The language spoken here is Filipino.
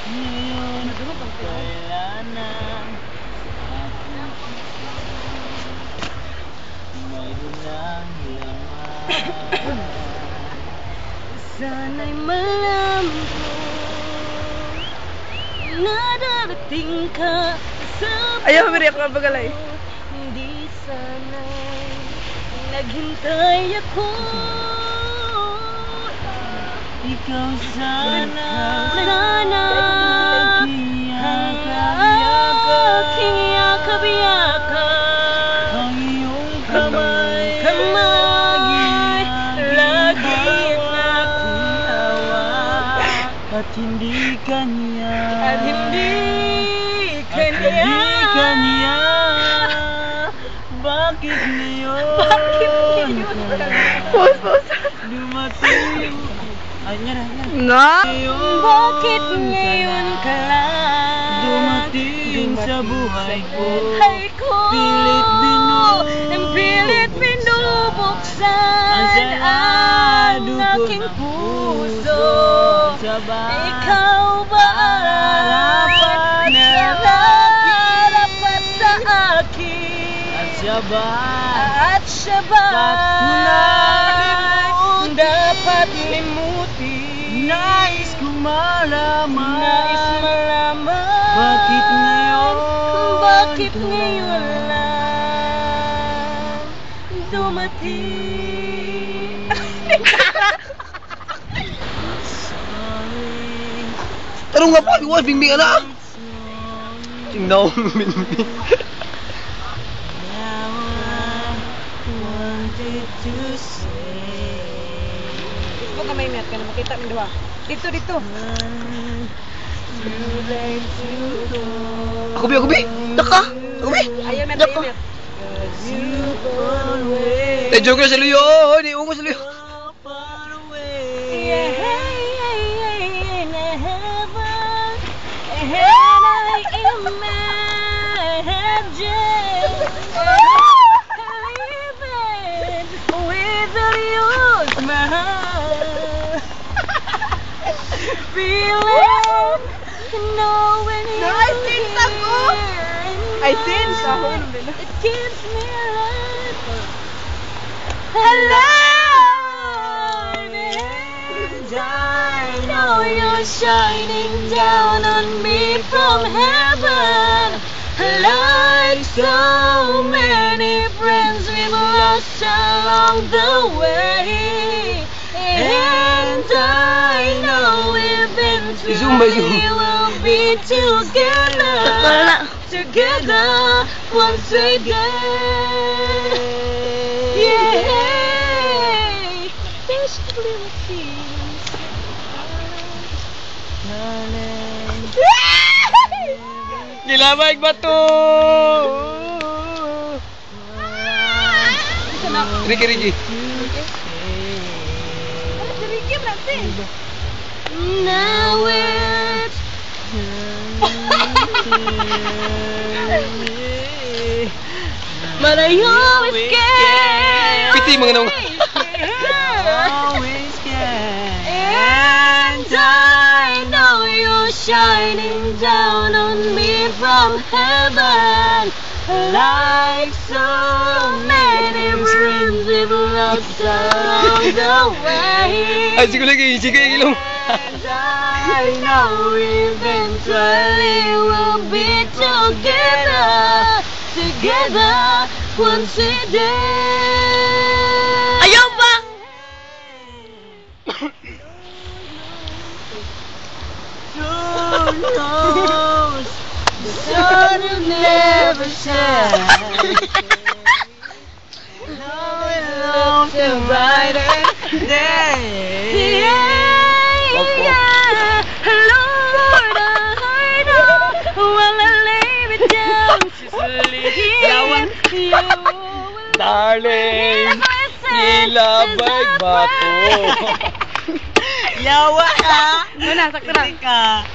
Ngayon, kailanan mayroon ng laman. Sana'y malaman ko na darating ka sa Ayaw, mabiri ako mabagalay. Hindi sana'y naghintay ako. Ikaw sana aking yakap-yakap, ang iyong kamay laging aking hawak, at hindi kanya bakit ngayon Pause. dumating Anya. Na? Bakit ngayon ka lang Dumating sa buhay ko, pilit binubuksan ang aking puso. Ikaw ba ang narapat sa akin? At siya ba dapat limutin? Nais kong malaman Bakit ngayon lang dumating? Tarong nga po, iwas, bimbing anak. Tingnan mo, bimbing. Huwag ka may miat ka na makita mo diba? Dito. Ako bi. Daka. Ako bi. Ayaw miat. Joke na sa luyo. Di ungo sa luyo. I think so. It gives me life. Hello, and I know you're shining down on me from heaven. Like so many friends we've lost along the way, and I know eventually we'll be together once again. Yay! There's little things. Gilabay bato. Riki. Now it's but I always care. Piti mga nung. always can. And I know you're shining down on me from heaven. Like so many friends we've lost along the way. Ay, sige lagi, ilong. And I know eventually we'll be together once again. Ayaw ba? Who knows? The sun will never shine. No, it'll be a brighter day. Lord, I know while I lay it down to sleep, you Darling, gilabay bato. Yawa ka! Sakto na. Ka.